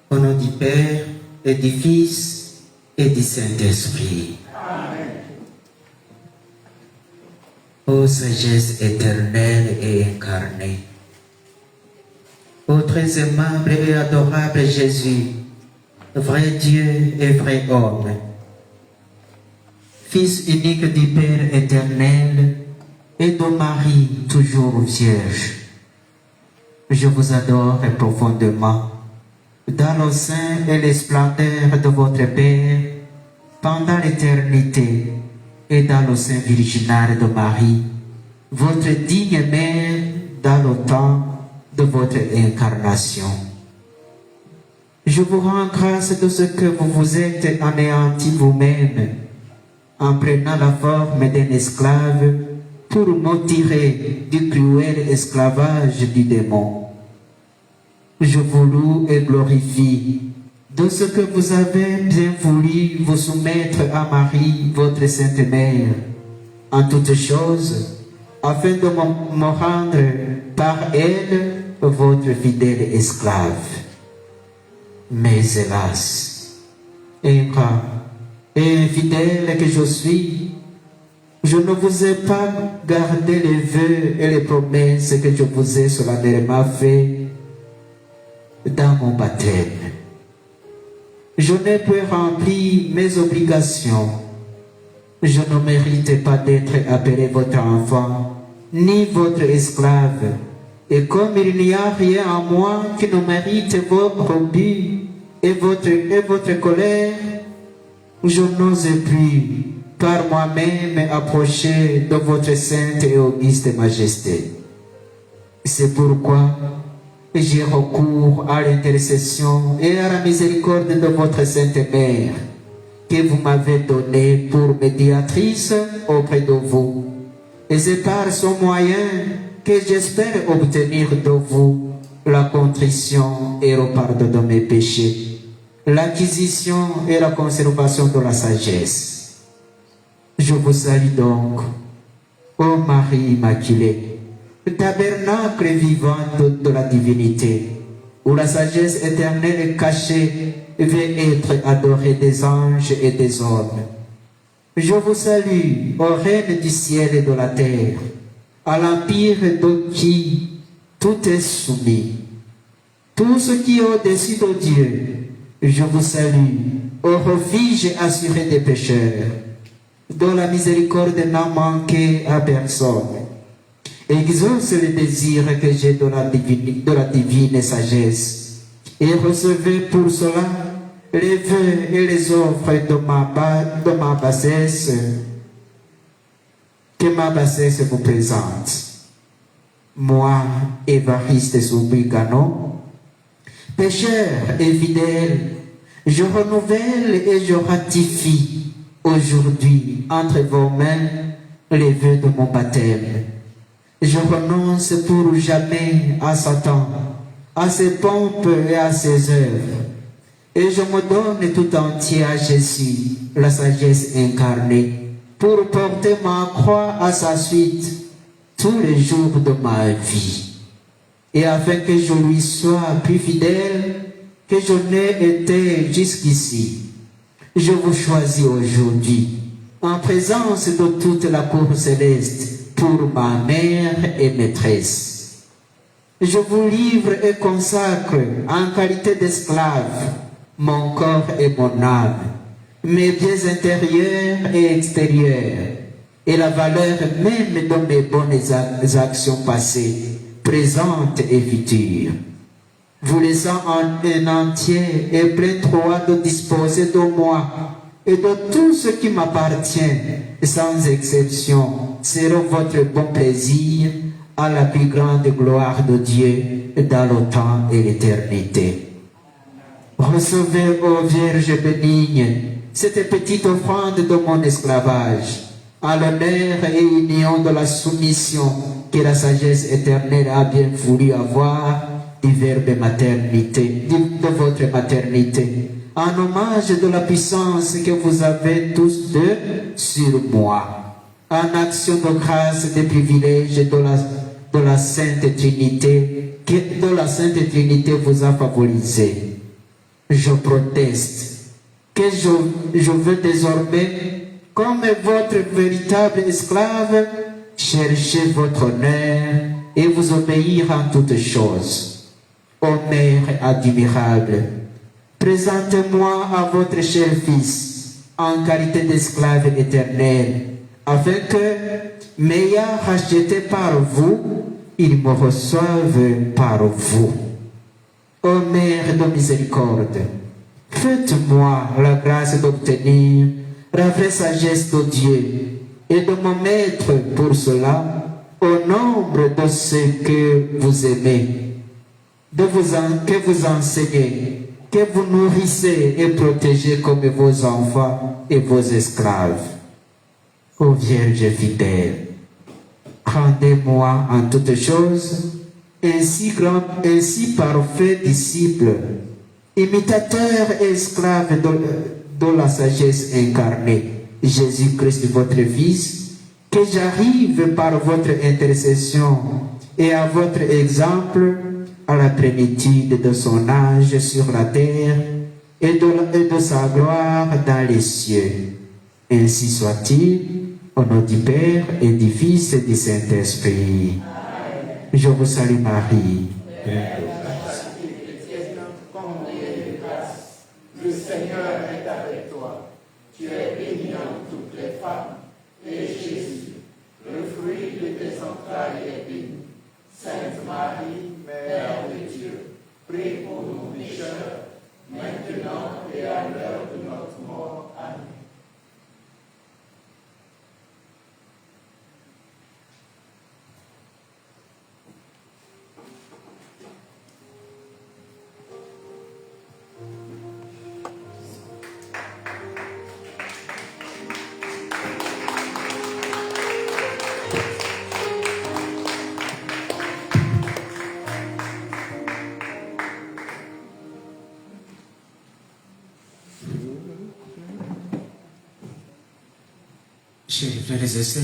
Au nom du Père et du Fils et du Saint-Esprit. Amen. Ô sagesse éternelle et incarnée, ô très aimable et adorable Jésus, vrai Dieu et vrai homme, Fils unique du Père éternel et de Marie toujours vierge, je vous adore profondément dans le sein et les splendeurs de votre Père pendant l'éternité et dans le sein virginal de Marie, votre digne mère dans le temps de votre incarnation. Je vous rends grâce de ce que vous vous êtes anéanti vous-même en prenant la forme d'un esclave pour nous tirer du cruel esclavage du démon. Je vous loue et glorifie de ce que vous avez bien voulu vous soumettre à Marie, votre Sainte Mère, en toutes choses, afin de me rendre par elle votre fidèle esclave. Mais hélas, ingrat et infidèle que je suis, je ne vous ai pas gardé les vœux et les promesses que je vous ai solennellement faits dans mon baptême. Je n'ai pas rempli mes obligations. Je ne mérite pas d'être appelé votre enfant, ni votre esclave. Et comme il n'y a rien en moi qui ne mérite vos rebuts et votre colère, je n'ose plus par moi-même approcher de votre sainte et auguste majesté. C'est pourquoi j'ai recours à l'intercession et à la miséricorde de votre Sainte Mère, que vous m'avez donnée pour médiatrice auprès de vous. Et c'est par son moyen que j'espère obtenir de vous la contrition et le pardon de mes péchés, l'acquisition et la conservation de la sagesse. Je vous salue donc, ô Marie Immaculée, le tabernacle vivant de la divinité, où la sagesse éternelle cachée vient être adorée des anges et des hommes. Je vous salue, ô Reine du ciel et de la terre, à l'empire de qui tout est soumis. Tout ce qui est au-dessus de Dieu, je vous salue, au refuge assuré des pécheurs, dont la miséricorde n'a manqué à personne. Exauce le désir que j'ai de la divine sagesse et recevez pour cela les vœux et les offres de ma bassesse, que ma bassesse vous présente. Moi, Évariste Soubrigano, pécheur et fidèle, je renouvelle et je ratifie aujourd'hui entre vos mains les vœux de mon baptême. Je renonce pour jamais à Satan, à ses pompes et à ses œuvres. Et je me donne tout entier à Jésus, la sagesse incarnée, pour porter ma croix à sa suite tous les jours de ma vie. Et afin que je lui sois plus fidèle que je n'ai été jusqu'ici, je vous choisis aujourd'hui, en présence de toute la cour céleste, pour ma mère et maîtresse. Je vous livre et consacre en qualité d'esclave mon corps et mon âme, mes biens intérieurs et extérieurs, et la valeur même de mes bonnes actions passées, présentes et futures. Vous laissant en un entier et plein droit de disposer de moi et de tout ce qui m'appartient, sans exception, sera votre bon plaisir à la plus grande gloire de Dieu dans le temps et l'éternité. Recevez, ô Vierge bénigne, cette petite offrande de mon esclavage, à l'honneur et union de la soumission que la sagesse éternelle a bien voulu avoir du verbe maternité, de votre maternité, en hommage de la puissance que vous avez tous deux sur moi, en action de grâce des privilèges de la Sainte Trinité, que de la Sainte Trinité vous a favorisé. Je proteste que je veux désormais, comme votre véritable esclave, chercher votre honneur et vous obéir en toutes choses. Ô Mère admirable, présentez-moi à votre cher Fils en qualité d'esclave éternel, afin que, m'ayant racheté par vous, il me reçoive par vous. Ô Mère de miséricorde, faites-moi la grâce d'obtenir la vraie sagesse de Dieu et de me mettre pour cela au nombre de ceux que vous aimez, que vous enseignez, que vous nourrissez et protégez comme vos enfants et vos esclaves. Ô Vierge fidèle, rendez-moi en toutes choses ainsi parfait disciple, imitateur et esclave de la sagesse incarnée, Jésus-Christ votre Fils, que j'arrive par votre intercession et à votre exemple à la plénitude de son âge sur la terre et de sa gloire dans les cieux. Ainsi soit-il, au nom du Père et du Fils et du Saint-Esprit. Je vous salue Marie. Le Seigneur est avec toi. Tu es bénie entre toutes les femmes, et Jésus, le fruit de tes entrailles, est béni. Sainte Marie, Mère de Dieu, prie pour nous pécheurs, maintenant et à l'heure de notre mort. Amen. Chers frères et sœurs,